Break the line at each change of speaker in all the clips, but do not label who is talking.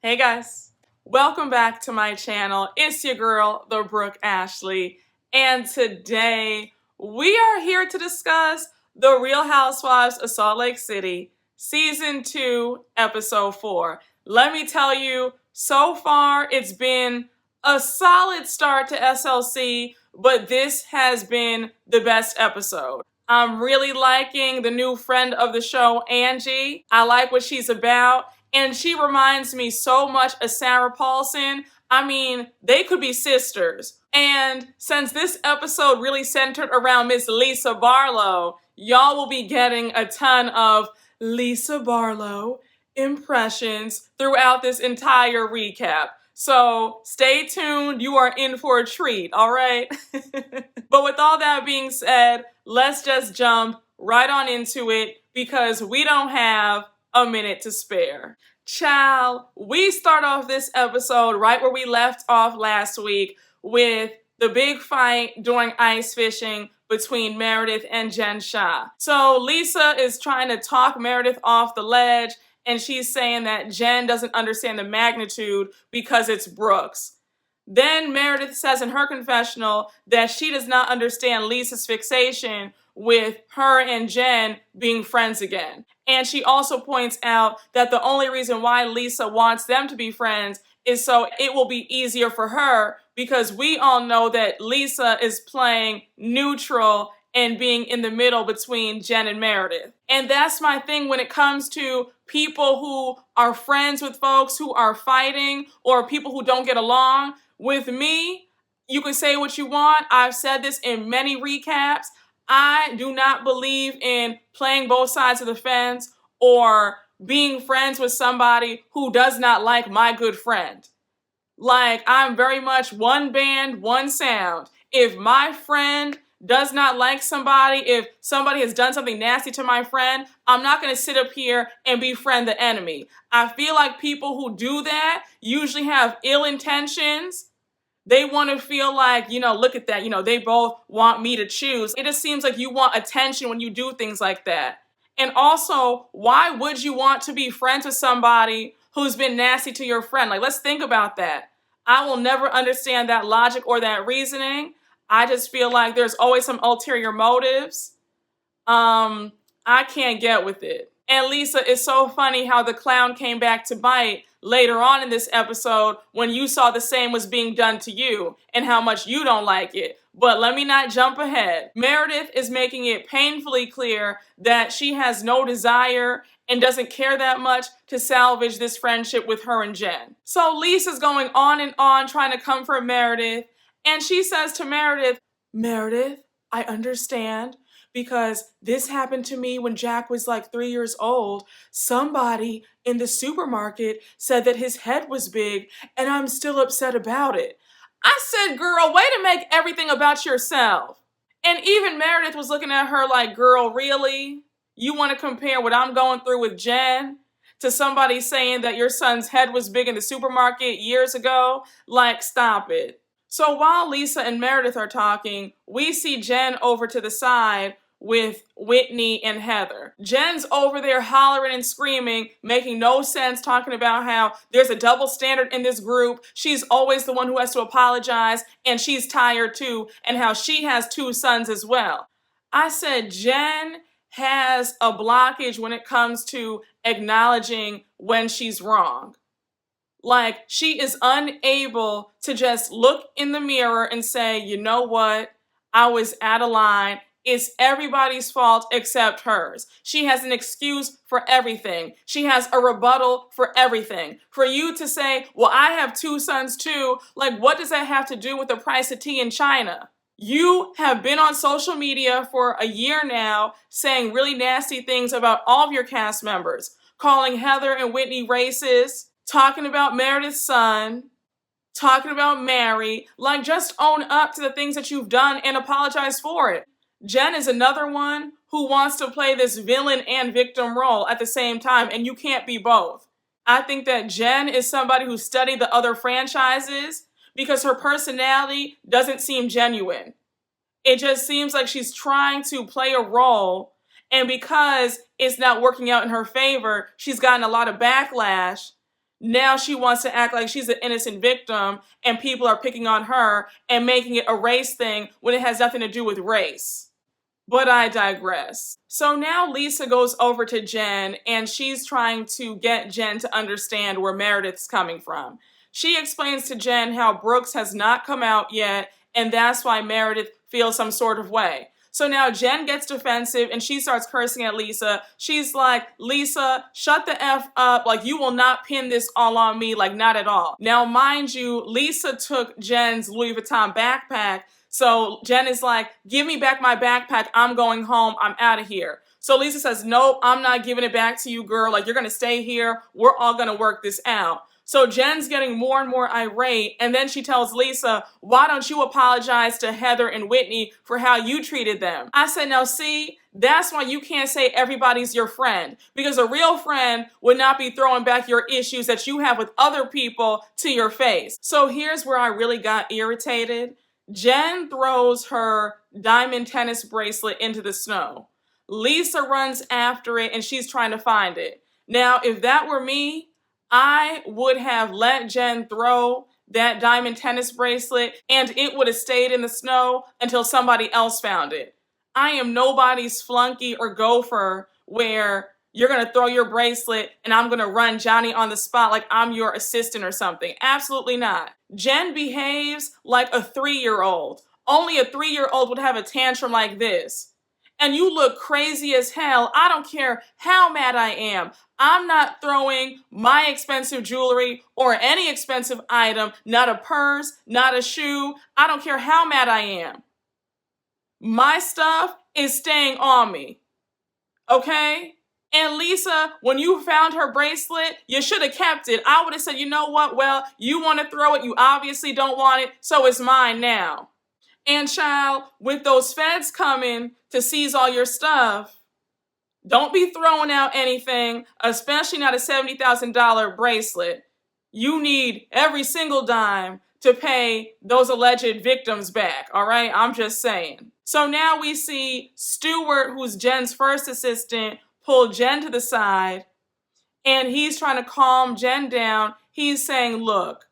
Hey guys, welcome back to my channel. It's your girl, the Brooke Ashley, and today we are here to discuss The Real Housewives of Salt Lake City, Season 2, Episode 4. Let me tell you, so far it's been a solid start to SLC, but this has been the best episode. I'm really liking the new friend of the show, Angie. I like what she's about. And she reminds me so much of Sarah Paulson. I mean, they could be sisters. And since this episode really centered around Miss Lisa Barlow, y'all will be getting a ton of Lisa Barlow impressions throughout this entire recap. So stay tuned. You are in for a treat, all right? But with all that being said, let's just jump right on into it because we don't have a minute to spare. Child, we start off this episode right where we left off last week with the big fight during ice fishing between Meredith and Jen Shah. So Lisa is trying to talk Meredith off the ledge, and she's saying that Jen doesn't understand the magnitude because it's Brooks. Then Meredith says in her confessional that she does not understand Lisa's fixation with her and Jen being friends again. And she also points out that the only reason why Lisa wants them to be friends is so it will be easier for her, because we all know that Lisa is playing neutral and being in the middle between Jen and Meredith. And that's my thing when it comes to people who are friends with folks who are fighting or people who don't get along. With me, you can say what you want. I've said this in many recaps. I do not believe in playing both sides of the fence or being friends with somebody who does not like my good friend. Like, I'm very much one band, one sound. If my friend does not like somebody, if somebody has done something nasty to my friend, I'm not going to sit up here and befriend the enemy. I feel like people who do that usually have ill intentions. They want to feel like, look at that, they both want me to choose. It just seems like you want attention when you do things like that. And also, why would you want to be friends with somebody who's been nasty to your friend? Like, let's think about that. I will never understand that logic or that reasoning. I just feel like there's always some ulterior motives. I can't get with it. And Lisa, it's so funny how the clown came back to bite later on in this episode when you saw the same was being done to you and how much you don't like it. But let me not jump ahead. Meredith is making it painfully clear that she has no desire and doesn't care that much to salvage this friendship with her and Jen. So Lisa's going on and on trying to comfort Meredith, and she says to Meredith, Meredith, I understand, because this happened to me when Jack was like 3 years old. Somebody in the supermarket said that his head was big, and I'm still upset about it. I said, girl, way to make everything about yourself. And even Meredith was looking at her like, girl, really? You want to compare what I'm going through with Jen to somebody saying that your son's head was big in the supermarket years ago? Like, stop it. So while Lisa and Meredith are talking, we see Jen over to the side with Whitney and Heather. Jen's over there hollering and screaming, making no sense, talking about how there's a double standard in this group. She's always the one who has to apologize, and she's tired too, and how she has 2 sons as well. I said, Jen has a blockage when it comes to acknowledging when she's wrong. Like, she is unable to just look in the mirror and say, you know what? I was out of line. It's everybody's fault except hers. She has an excuse for everything. She has a rebuttal for everything. For you to say, well, I have 2 sons too, like, what does that have to do with the price of tea in China? You have been on social media for a year now saying really nasty things about all of your cast members, calling Heather and Whitney racist, talking about Meredith's son, talking about Mary. Like, just own up to the things that you've done and apologize for it. Jen is another one who wants to play this villain and victim role at the same time, and you can't be both. I think that Jen is somebody who studied the other franchises because her personality doesn't seem genuine. It just seems like she's trying to play a role, and because it's not working out in her favor, she's gotten a lot of backlash. Now she wants to act like she's an innocent victim and people are picking on her and making it a race thing when it has nothing to do with race. But I digress. So now Lisa goes over to Jen and she's trying to get Jen to understand where Meredith's coming from. She explains to Jen how Brooks has not come out yet and that's why Meredith feels some sort of way. So now Jen gets defensive and she starts cursing at Lisa. She's like, Lisa, shut the F up. Like, you will not pin this all on me. Like, not at all. Now, mind you, Lisa took Jen's Louis Vuitton backpack. So Jen is like, give me back my backpack. I'm going home. I'm out of here. So Lisa says, nope, I'm not giving it back to you, girl. Like, you're going to stay here. We're all going to work this out. So Jen's getting more and more irate, and then she tells Lisa, why don't you apologize to Heather and Whitney for how you treated them? I said, now see, that's why you can't say everybody's your friend, because a real friend would not be throwing back your issues that you have with other people to your face. So here's where I really got irritated. Jen throws her diamond tennis bracelet into the snow. Lisa runs after it, and she's trying to find it. Now, if that were me, I would have let Jen throw that diamond tennis bracelet and it would have stayed in the snow until somebody else found it. I am nobody's flunky or gopher where you're going to throw your bracelet and I'm going to run Johnny on the spot like I'm your assistant or something. Absolutely not. Jen behaves like a 3-year-old. Only a 3-year-old would have a tantrum like this. And you look crazy as hell. I don't care how mad I am. I'm not throwing my expensive jewelry or any expensive item, not a purse, not a shoe. I don't care how mad I am. My stuff is staying on me. Okay? And Lisa, when you found her bracelet, you should have kept it. I would have said, you know what? Well, you want to throw it. You obviously don't want it. So it's mine now. And child, with those feds coming to seize all your stuff, don't be throwing out anything, especially not a $70,000 bracelet. You need every single dime to pay those alleged victims back, all right? I'm just saying. So now we see Stewart, who's Jen's first assistant, pull Jen to the side, and he's trying to calm Jen down. He's saying, look,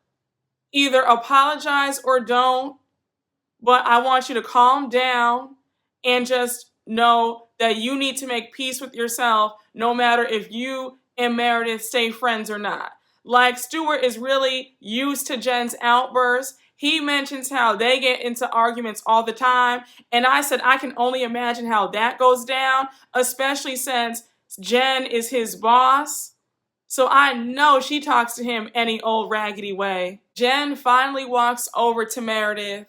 either apologize or don't, but I want you to calm down and just know that you need to make peace with yourself no matter if you and Meredith stay friends or not. Like, Stewart is really used to Jen's outbursts. He mentions how they get into arguments all the time. And I said, I can only imagine how that goes down, especially since Jen is his boss. So I know she talks to him any old raggedy way. Jen finally walks over to Meredith.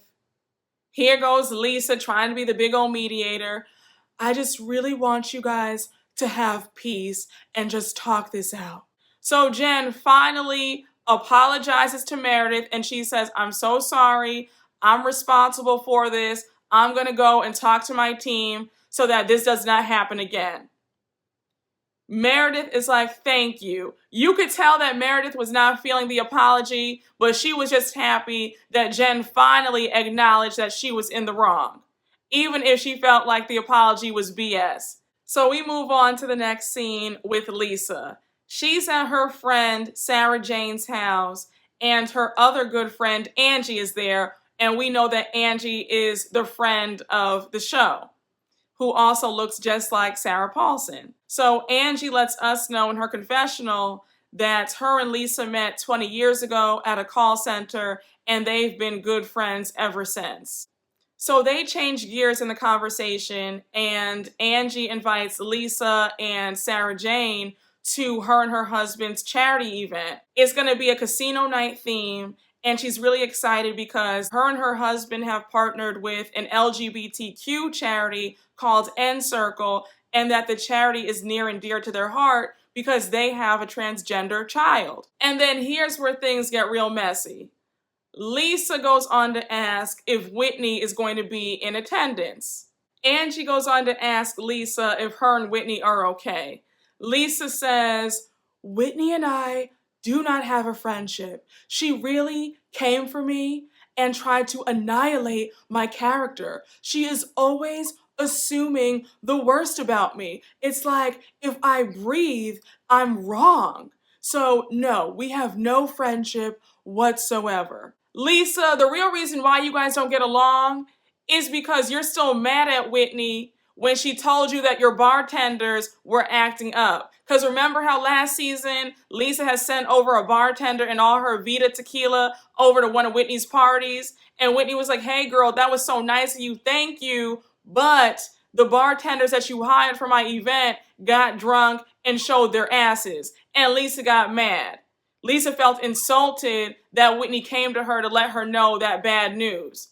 Here goes Lisa trying to be the big old mediator. I just really want you guys to have peace and just talk this out. So Jen finally apologizes to Meredith and she says, I'm so sorry. I'm responsible for this. I'm going to go and talk to my team so that this does not happen again. Meredith is like, thank you. You could tell that Meredith was not feeling the apology, but she was just happy that Jen finally acknowledged that she was in the wrong, even if she felt like the apology was BS. So we move on to the next scene with Lisa. She's at her friend Sarah Jane's house, and her other good friend Angie is there, and we know that Angie is the friend of the show, who also looks just like Sarah Paulson. So Angie lets us know in her confessional that her and Lisa met 20 years ago at a call center, and they've been good friends ever since. So they change gears in the conversation, and Angie invites Lisa and Sarah Jane to her and her husband's charity event. It's going to be a casino night theme, and she's really excited because her and her husband have partnered with an LGBTQ charity called N Circle, and that the charity is near and dear to their heart because they have a transgender child. And then here's where things get real messy. Lisa goes on to ask if Whitney is going to be in attendance. Angie goes on to ask Lisa if her and Whitney are okay. Lisa says, Whitney and I do not have a friendship. She really came for me and tried to annihilate my character. She is always assuming the worst about me. It's like, if I breathe, I'm wrong. So no, we have no friendship whatsoever. Lisa, the real reason why you guys don't get along is because you're still mad at Whitney when she told you that your bartenders were acting up. Because remember how last season Lisa has sent over a bartender and all her Vita tequila over to one of Whitney's parties? And Whitney was like, hey girl, that was so nice of you, thank you. But the bartenders that you hired for my event got drunk and showed their asses. And Lisa got mad. Lisa felt insulted that Whitney came to her to let her know that bad news.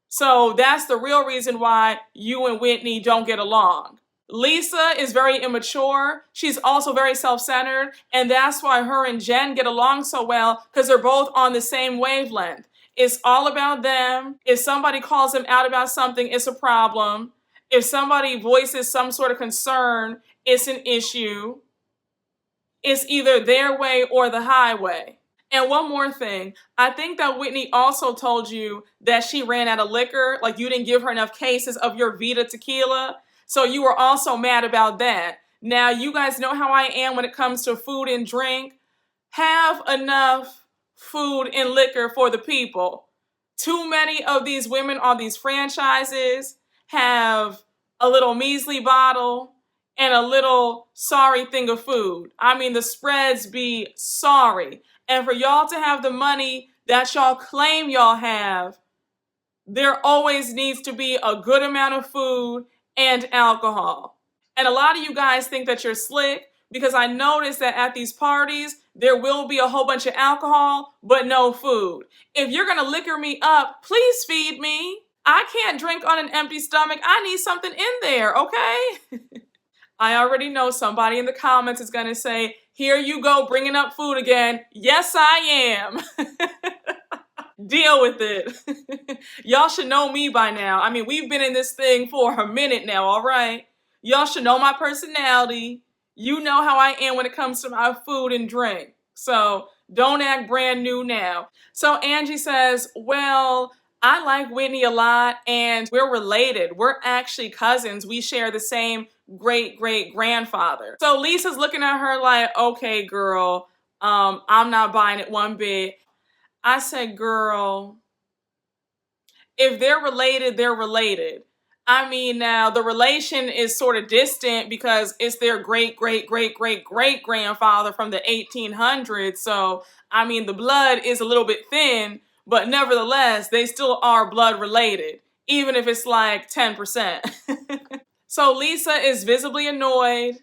So that's the real reason why you and Whitney don't get along. Lisa is very immature. She's also very self-centered. And that's why her and Jen get along so well, because they're both on the same wavelength. It's all about them. If somebody calls them out about something, it's a problem. If somebody voices some sort of concern, it's an issue. It's either their way or the highway. And one more thing, I think that Whitney also told you that she ran out of liquor, like you didn't give her enough cases of your Vita tequila. So you were also mad about that. Now, you guys know how I am when it comes to food and drink. Have enough food and liquor for the people. Too many of these women on these franchises have a little measly bottle and a little sorry thing of food. I mean, the spreads be sorry. And for y'all to have the money that y'all claim y'all have, there always needs to be a good amount of food and alcohol. And a lot of you guys think that you're slick because I noticed that at these parties, there will be a whole bunch of alcohol, but no food. If you're gonna liquor me up, please feed me. I can't drink on an empty stomach. I need something in there, okay? I already know somebody in the comments is gonna say, here you go, bringing up food again. Yes, I am. Deal with it. Y'all should know me by now. I mean, we've been in this thing for a minute now, all right? Y'all should know my personality. You know how I am when it comes to my food and drink. So don't act brand new now. So Angie says, well, I like Whitney a lot and we're related. We're actually cousins. We share the same great-great-grandfather. So Lisa's looking at her like, okay, girl, I'm not buying it one bit. I said, girl, if they're related, they're related. I mean, now the relation is sort of distant because it's their great-great-great-great-great-grandfather from the 1800s. So, I mean, the blood is a little bit thin, but nevertheless, they still are blood related, even if it's like 10%. So Lisa is visibly annoyed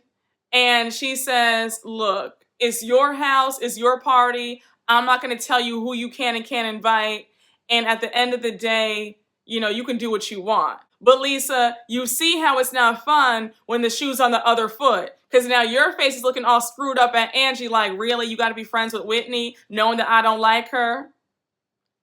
and she says, look, it's your house, it's your party. I'm not going to tell you who you can and can't invite. And at the end of the day, you know, you can do what you want. But Lisa, you see how it's not fun when the shoe's on the other foot. Because now your face is looking all screwed up at Angie like, really? You got to be friends with Whitney knowing that I don't like her?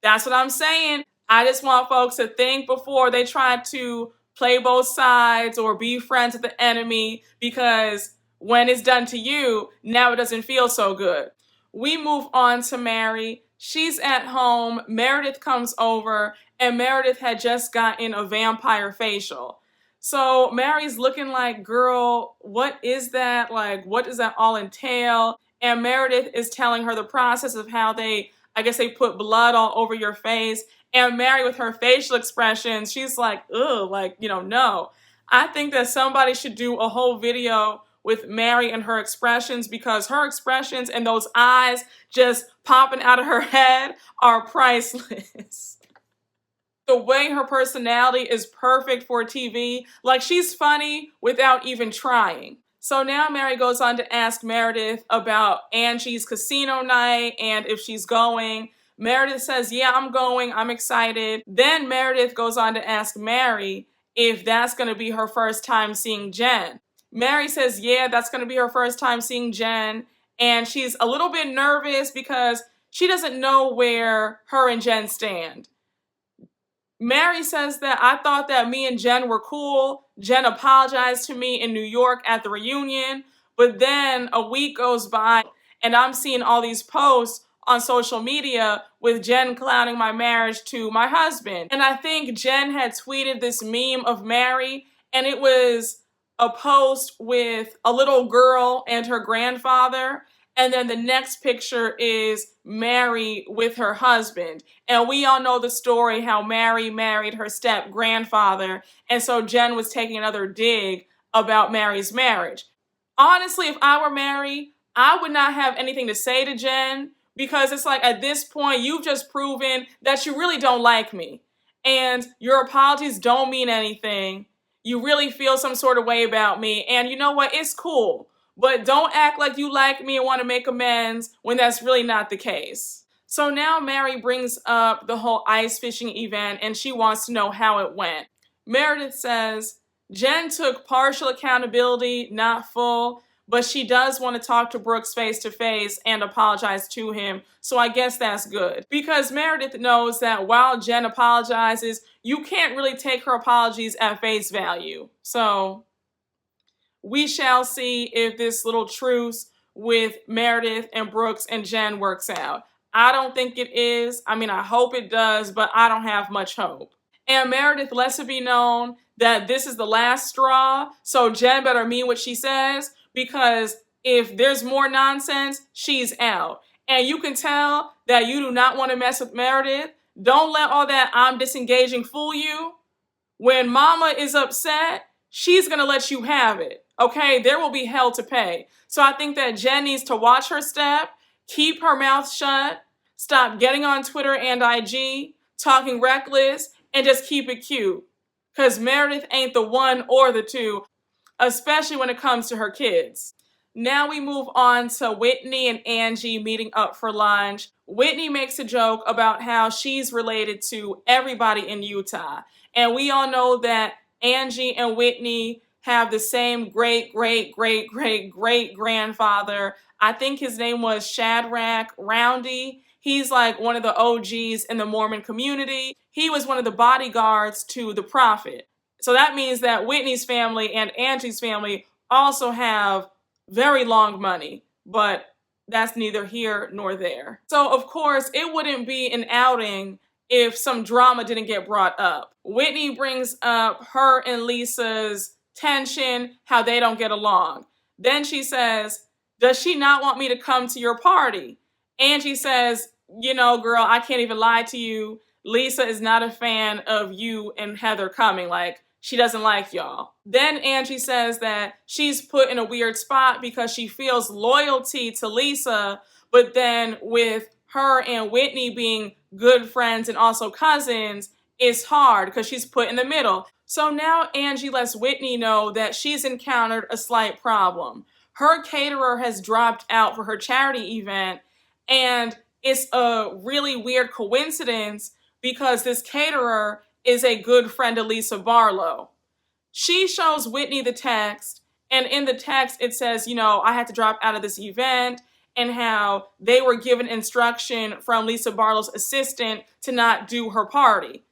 That's what I'm saying. I just want folks to think before they try to play both sides or be friends with the enemy, because when it's done to you, now it doesn't feel so good. We move on to Mary. She's at home. Meredith comes over and Meredith had just gotten a vampire facial. So Mary's looking like, girl, what is that? Like, what does that all entail? And Meredith is telling her the process of how they put blood all over your face. And Mary, with her facial expressions, she's like, ugh, like, you know, no. I think that somebody should do a whole video with Mary and her expressions, because her expressions and those eyes just popping out of her head are priceless. The way her personality is perfect for TV, like she's funny without even trying. So now Mary goes on to ask Meredith about Angie's casino night and if she's going. Meredith says, yeah, I'm going. I'm excited. Then Meredith goes on to ask Mary if that's going to be her first time seeing Jen. Mary says, yeah, that's going to be her first time seeing Jen. And she's a little bit nervous because she doesn't know where her and Jen stand. Mary says that I thought that me and Jen were cool. Jen apologized to me in New York at the reunion. But then a week goes by and I'm seeing all these posts on social media with Jen clowning my marriage to my husband. And I think Jen had tweeted this meme of Mary, and it was a post with a little girl and her grandfather. And then the next picture is Mary with her husband. And we all know the story how Mary married her step-grandfather. And so Jen was taking another dig about Mary's marriage. Honestly, if I were Mary, I would not have anything to say to Jen, because it's like, at this point, you've just proven that you really don't like me. And your apologies don't mean anything. You really feel some sort of way about me. And you know what? It's cool. But don't act like you like me and want to make amends when that's really not the case. So now Mary brings up the whole ice fishing event and she wants to know how it went. Meredith says, Jen took partial accountability, not full, but she does want to talk to Brooks face to face and apologize to him, so I guess that's good. Because Meredith knows that while Jen apologizes, you can't really take her apologies at face value. So we shall see if this little truce with Meredith and Brooks and Jen works out. I don't think it is. I mean, I hope it does, but I don't have much hope. And Meredith lets it be known that this is the last straw, so Jen better mean what she says, because if there's more nonsense, she's out. And you can tell that you do not want to mess with Meredith. Don't let all that I'm disengaging fool you. When Mama is upset, she's going to let you have it. Okay, there will be hell to pay. So I think that Jen needs to watch her step, keep her mouth shut, stop getting on Twitter and IG, talking reckless, and just keep it cute. Because Meredith ain't the one or the two, especially when it comes to her kids. Now we move on to Whitney and Angie meeting up for lunch. Whitney makes a joke about how she's related to everybody in Utah. And we all know that Angie and Whitney have the same great-great-great-great-great-grandfather. I think his name was Shadrach Roundy. He's like one of the OGs in the Mormon community. He was one of the bodyguards to the prophet. So that means that Whitney's family and Angie's family also have very long money, but that's neither here nor there. So of course, it wouldn't be an outing if some drama didn't get brought up. Whitney brings up her and Lisa's tension, how they don't get along. Then she says, does she not want me to come to your party? Angie says, you know, girl, I can't even lie to you. Lisa is not a fan of you and Heather coming. Like, she doesn't like y'all. Then Angie says that she's put in a weird spot because she feels loyalty to Lisa, but then with her and Whitney being good friends and also cousins, it's hard because she's put in the middle. So now Angie lets Whitney know that she's encountered a slight problem. Her caterer has dropped out for her charity event, and it's a really weird coincidence because this caterer is a good friend of Lisa Barlow. She shows Whitney the text, and in the text it says, you know, I had to drop out of this event, and how they were given instruction from Lisa Barlow's assistant to not do her party.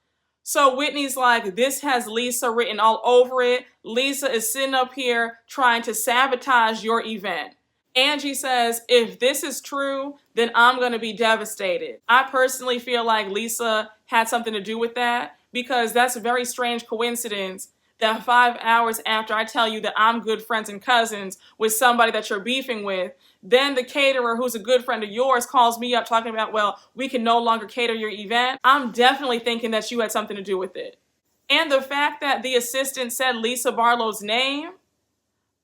So Whitney's like, this has Lisa written all over it. Lisa is sitting up here trying to sabotage your event. Angie says, if this is true, then I'm going to be devastated. I personally feel like Lisa had something to do with that, because that's a very strange coincidence that 5 hours after I tell you that I'm good friends and cousins with somebody that you're beefing with, then the caterer, who's a good friend of yours, calls me up talking about, well, we can no longer cater your event. I'm definitely thinking that you had something to do with it. And the fact that the assistant said Lisa Barlow's name,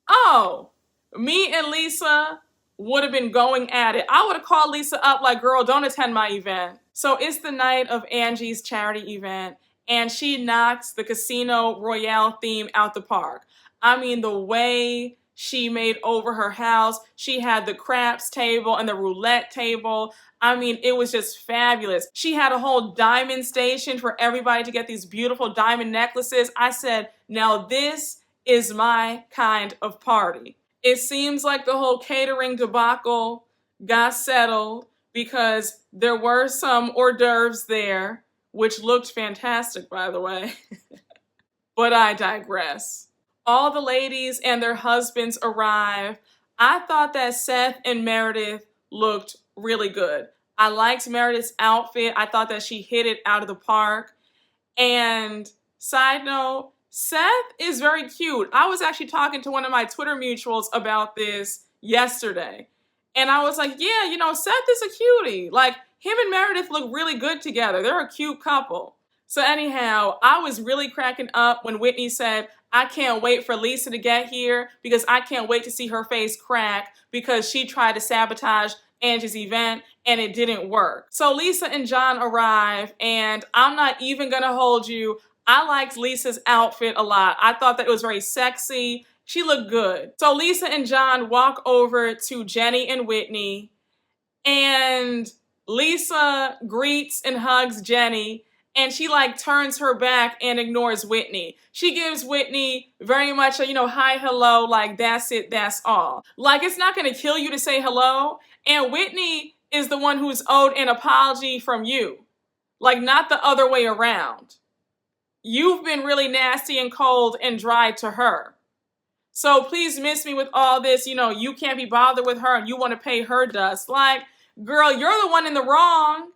oh, me and Lisa would have been going at it. I would have called Lisa up like, girl, don't attend my event. So it's the night of Angie's charity event, and she knocks the Casino Royale theme out the park. I mean, the way she made over her house, she had the craps table and the roulette table. I mean, it was just fabulous. She had a whole diamond station for everybody to get these beautiful diamond necklaces. I said, now this is my kind of party. It seems like the whole catering debacle got settled because there were some hors d'oeuvres there, which looked fantastic, by the way. But I digress. All the ladies and their husbands arrive. I thought that Seth and Meredith looked really good. I liked Meredith's outfit. I thought that she hit it out of the park. And side note, Seth is very cute. I was actually talking to one of my Twitter mutuals about this yesterday. And I was like, yeah, Seth is a cutie. Like, him and Meredith look really good together. They're a cute couple. So anyhow, I was really cracking up when Whitney said, I can't wait for Lisa to get here because I can't wait to see her face crack because she tried to sabotage Angie's event and it didn't work. So Lisa and John arrive, and I'm not even gonna hold you. I liked Lisa's outfit a lot. I thought that it was very sexy. She looked good. So Lisa and John walk over to Jenny and Whitney, and Lisa greets and hugs Jenny, and she like turns her back and ignores Whitney. She gives Whitney very much a, hi, hello, like that's it, that's all. Like, it's not gonna kill you to say hello. And Whitney is the one who's owed an apology from you. Like, not the other way around. You've been really nasty and cold and dry to her. So please miss me with all this, you can't be bothered with her and you want to pay her dust. Like, girl, you're the one in the wrong.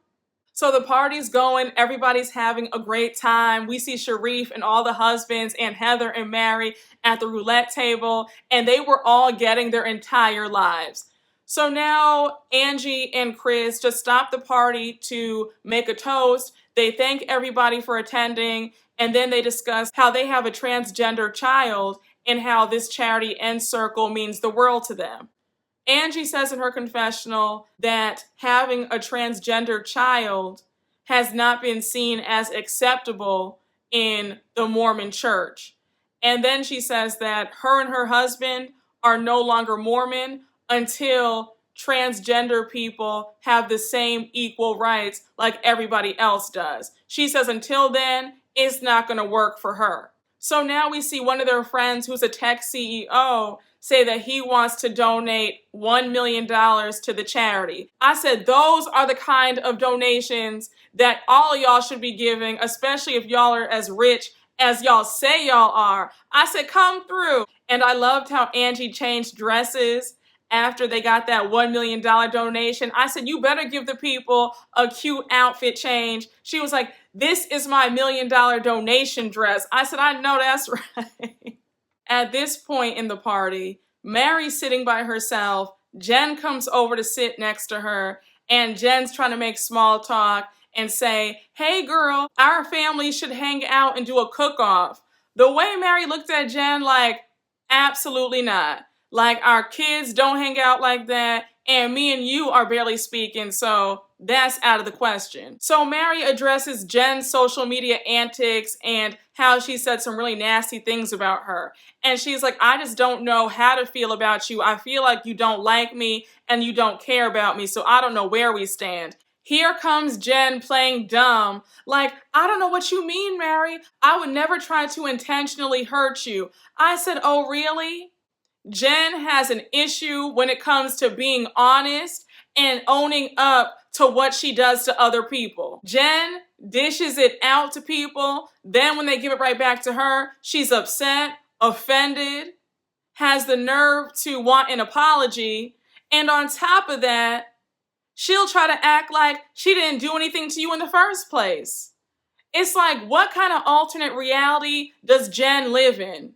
So the party's going, everybody's having a great time. We see Sharif and all the husbands and Heather and Mary at the roulette table, and they were all getting their entire lives. So now Angie and Chris just stop the party to make a toast. They thank everybody for attending, and then they discuss how they have a transgender child and how this charity end circle means the world to them. Angie says in her confessional that having a transgender child has not been seen as acceptable in the Mormon church. And then she says that her and her husband are no longer Mormon until transgender people have the same equal rights like everybody else does. She says until then, it's not going to work for her. So now we see one of their friends who's a tech CEO say that he wants to donate $1 million to the charity. I said, those are the kind of donations that all of y'all should be giving, especially if y'all are as rich as y'all say y'all are. I said, come through. And I loved how Angie changed dresses after they got that $1 million donation. I said, you better give the people a cute outfit change. She was like, this is my $1 million donation dress. I said, I know that's right. At this point in the party, Mary's sitting by herself. Jen comes over to sit next to her, and Jen's trying to make small talk and say, hey girl, our family should hang out and do a cook-off. The way Mary looked at Jen, like, absolutely not. Like, our kids don't hang out like that, and me and you are barely speaking, so that's out of the question. So Mary addresses Jen's social media antics and how she said some really nasty things about her. And she's like, I just don't know how to feel about you. I feel like you don't like me and you don't care about me, so I don't know where we stand. Here comes Jen playing dumb. Like, I don't know what you mean, Mary. I would never try to intentionally hurt you. I said, oh, really? Jen has an issue when it comes to being honest and owning up to what she does to other people. Jen dishes it out to people. Then when they give it right back to her, she's upset, offended, has the nerve to want an apology. And on top of that, she'll try to act like she didn't do anything to you in the first place. It's like, what kind of alternate reality does Jen live in?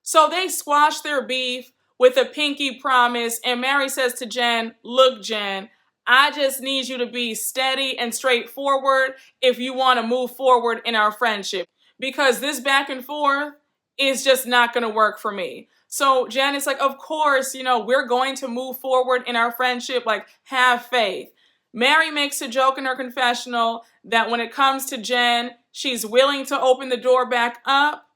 So they squash their beef with a pinky promise, and Mary says to Jen, look, Jen, I just need you to be steady and straightforward if you want to move forward in our friendship, because this back and forth is just not going to work for me. So Jen is like, of course, we're going to move forward in our friendship, like, have faith. Mary makes a joke in her confessional that when it comes to Jen, she's willing to open the door back up,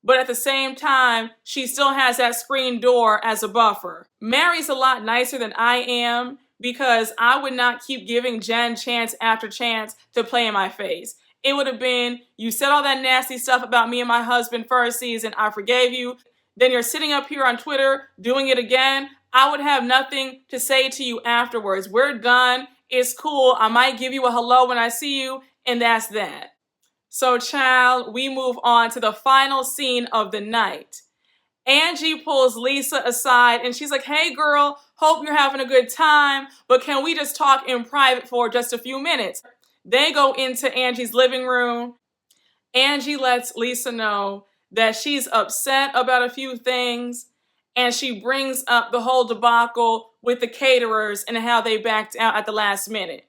but at the same time, she still has that screen door as a buffer. Mary's a lot nicer than I am, because I would not keep giving Jen chance after chance to play in my face. It would have been, you said all that nasty stuff about me and my husband first season, I forgave you. Then you're sitting up here on Twitter doing it again. I would have nothing to say to you afterwards. We're done. It's cool. I might give you a hello when I see you, and that's that. So, child, we move on to the final scene of the night. Angie pulls Lisa aside and she's like, hey girl, hope you're having a good time, but can we just talk in private for just a few minutes? They go into Angie's living room. Angie lets Lisa know that she's upset about a few things, and she brings up the whole debacle with the caterers and how they backed out at the last minute.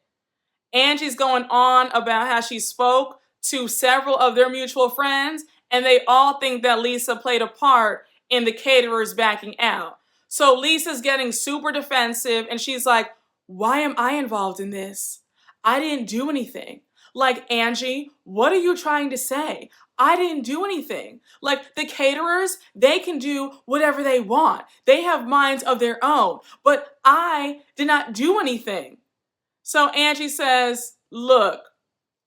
Angie's going on about how she spoke to several of their mutual friends, and they all think that Lisa played a part in the caterers backing out. So Lisa's getting super defensive, and she's like, why am I involved in this? I didn't do anything. Like, Angie, what are you trying to say? I didn't do anything. Like, the caterers, they can do whatever they want. They have minds of their own, but I did not do anything. So Angie says, look,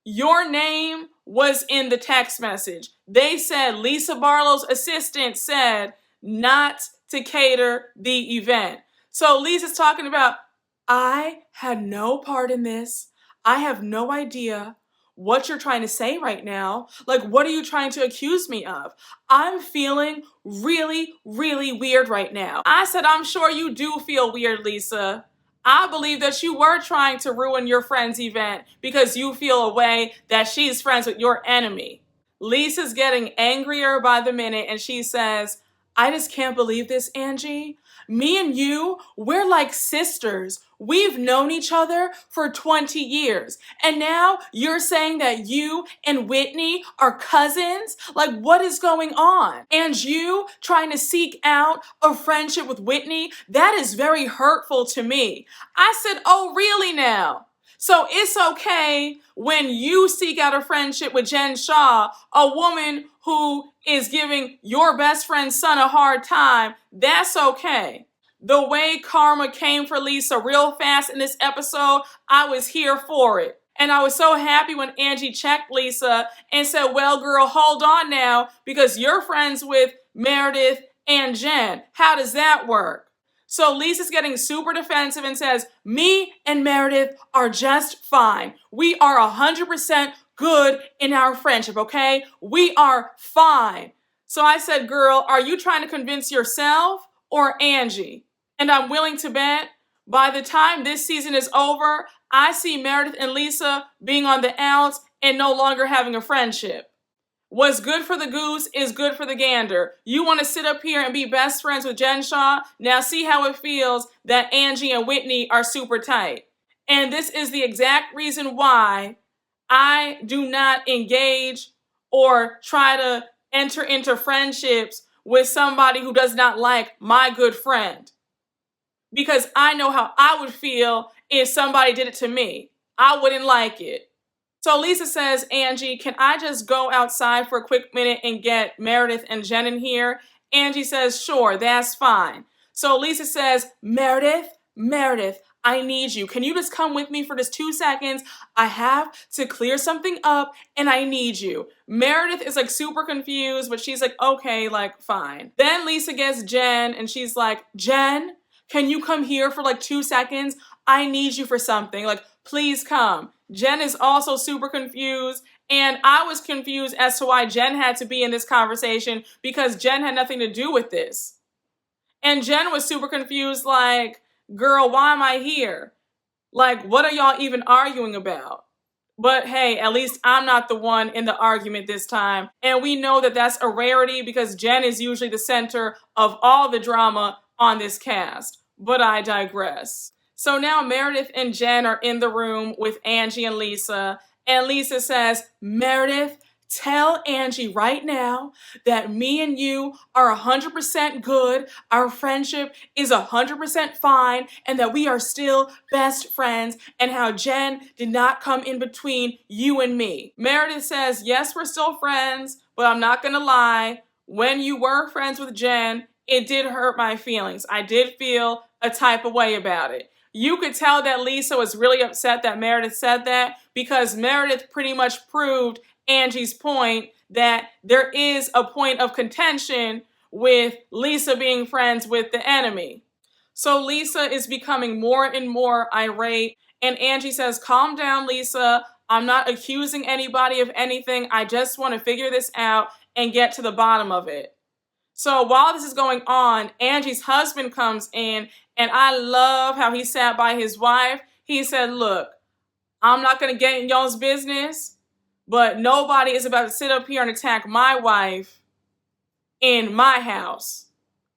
your name was in the text message. They said Lisa Barlow's assistant said not to cater the event. So Lisa's talking about, I had no part in this. I have no idea what you're trying to say right now. Like, what are you trying to accuse me of? I'm feeling really, really weird right now. I said, I'm sure you do feel weird, Lisa. I believe that you were trying to ruin your friend's event because you feel a way that she's friends with your enemy. Lisa's getting angrier by the minute, and she says, I just can't believe this, Angie. Me and you, we're like sisters. We've known each other for 20 years. And now you're saying that you and Whitney are cousins? Like, what is going on? And you trying to seek out a friendship with Whitney? That is very hurtful to me. I said, oh, really now? So it's okay when you seek out a friendship with Jen Shaw, a woman who is giving your best friend's son a hard time. That's okay. The way karma came for Lisa real fast in this episode, I was here for it. And I was so happy when Angie checked Lisa and said, well, girl, hold on now, because you're friends with Meredith and Jen. How does that work? So Lisa's getting super defensive and says, me and Meredith are just fine. We are 100% good in our friendship, okay? We are fine. So I said, girl, are you trying to convince yourself or Angie? And I'm willing to bet by the time this season is over, I see Meredith and Lisa being on the outs and no longer having a friendship. What's good for the goose is good for the gander. You want to sit up here and be best friends with Jen Shaw? Now see how it feels that Angie and Whitney are super tight. And this is the exact reason why I do not engage or try to enter into friendships with somebody who does not like my good friend. Because I know how I would feel if somebody did it to me. I wouldn't like it. So Lisa says, Angie, can I just go outside for a quick minute and get Meredith and Jen in here? Angie says, sure, that's fine. So Lisa says, Meredith, I need you. Can you just come with me for just 2 seconds? I have to clear something up and I need you. Meredith is like super confused, but she's like, okay, like fine. Then Lisa gets Jen and she's like, Jen, can you come here for like 2 seconds? I need you for something. Like, please come. Jen is also super confused, and I was confused as to why Jen had to be in this conversation because Jen had nothing to do with this. And Jen was super confused, like, girl, why am I here? Like, what are y'all even arguing about? But hey, at least I'm not the one in the argument this time. And we know that that's a rarity because Jen is usually the center of all the drama on this cast. But I digress. So now Meredith and Jen are in the room with Angie and Lisa. And Lisa says, Meredith, tell Angie right now that me and you are 100% good. Our friendship is 100% fine. And that we are still best friends. And how Jen did not come in between you and me. Meredith says, yes, we're still friends. But I'm not going to lie. When you were friends with Jen, it did hurt my feelings. I did feel a type of way about it. You could tell that Lisa was really upset that Meredith said that because Meredith pretty much proved Angie's point that there is a point of contention with Lisa being friends with the enemy. So Lisa is becoming more and more irate, and Angie says, calm down, Lisa. I'm not accusing anybody of anything. I just want to figure this out and get to the bottom of it. So while this is going on, Angie's husband comes in, and I love how he sat by his wife. He said, look, I'm not going to get in y'all's business, but nobody is about to sit up here and attack my wife in my house.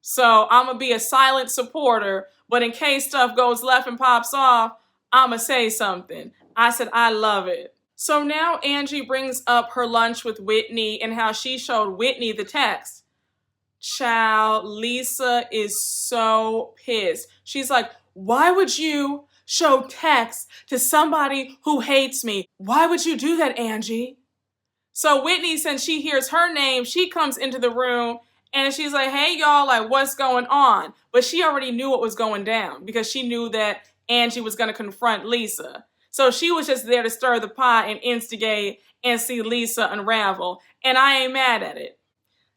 So I'm going to be a silent supporter, but in case stuff goes left and pops off, I'm going to say something. I said, I love it. So now Angie brings up her lunch with Whitney and how she showed Whitney the text. Child, Lisa is so pissed. She's like, why would you show text to somebody who hates me? Why would you do that, Angie? So Whitney, since she hears her name, she comes into the room and she's like, hey, y'all, like, what's going on? But she already knew what was going down because she knew that Angie was going to confront Lisa. So she was just there to stir the pot and instigate and see Lisa unravel. And I ain't mad at it.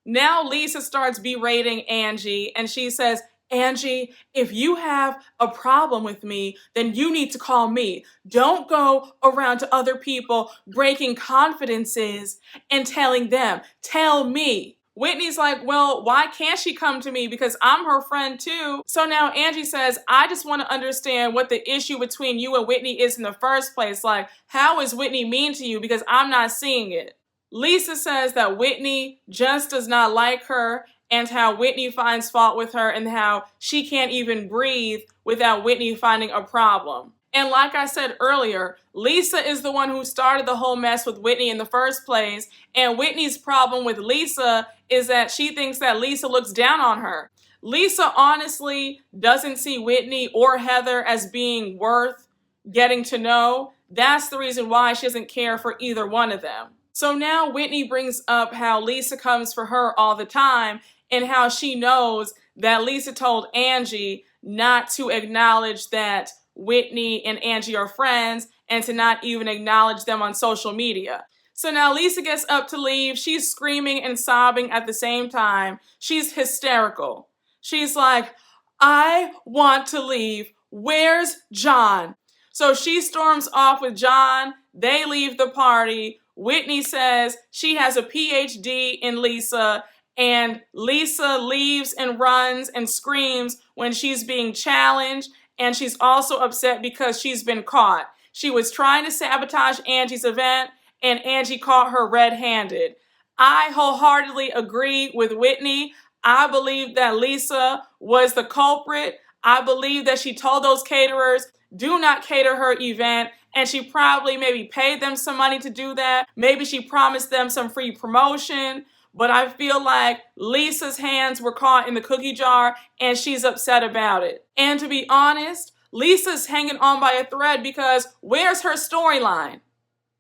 Now Lisa starts berating Angie and she says, Angie, if you have a problem with me, then you need to call me. Don't go around to other people breaking confidences and telling them. Tell me. Whitney's like, well, why can't she come to me? Because I'm her friend too. So now Angie says, I just want to understand what the issue between you and Whitney is in the first place. Like, how is Whitney mean to you? Because I'm not seeing it. Lisa says that Whitney just does not like her and how Whitney finds fault with her and how she can't even breathe without Whitney finding a problem. And like I said earlier, Lisa is the one who started the whole mess with Whitney in the first place. And Whitney's problem with Lisa is that she thinks that Lisa looks down on her. Lisa honestly doesn't see Whitney or Heather as being worth getting to know. That's the reason why she doesn't care for either one of them. So now Whitney brings up how Lisa comes for her all the time and how she knows that Lisa told Angie not to acknowledge that Whitney and Angie are friends and to not even acknowledge them on social media. So now Lisa gets up to leave. She's screaming and sobbing at the same time. She's hysterical. She's like, I want to leave. Where's John? So she storms off with John. They leave the party. Whitney says she has a PhD in Lisa, and Lisa leaves and runs and screams when she's being challenged, and she's also upset because she's been caught. She was trying to sabotage Angie's event, and Angie caught her red-handed. I wholeheartedly agree with Whitney. I believe that Lisa was the culprit. I believe that she told those caterers, do not cater her event, and she probably maybe paid them some money to do that. Maybe she promised them some free promotion, but I feel like Lisa's hands were caught in the cookie jar and she's upset about it. And to be honest, Lisa's hanging on by a thread because where's her storyline?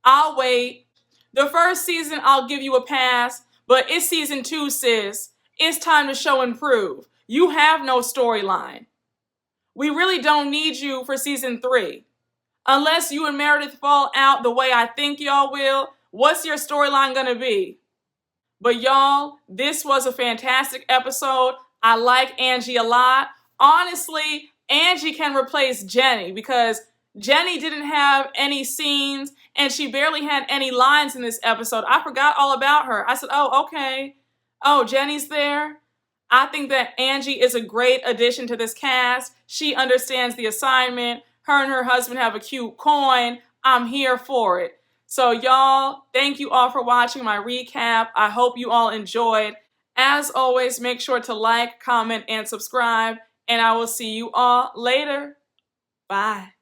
I'll wait. The first season, I'll give you a pass, but it's season 2, sis. It's time to show and prove. You have no storyline. We really don't need you for season 3. Unless you and Meredith fall out the way I think y'all will, what's your storyline gonna be? But y'all, this was a fantastic episode. I like Angie a lot. Honestly, Angie can replace Jenny because Jenny didn't have any scenes and she barely had any lines in this episode. I forgot all about her. I said, oh, okay. Oh, Jenny's there. I think that Angie is a great addition to this cast. She understands the assignment. Her and her husband have a cute coin. I'm here for it. So y'all, thank you all for watching my recap. I hope you all enjoyed. As always, make sure to like, comment, and subscribe. And I will see you all later. Bye.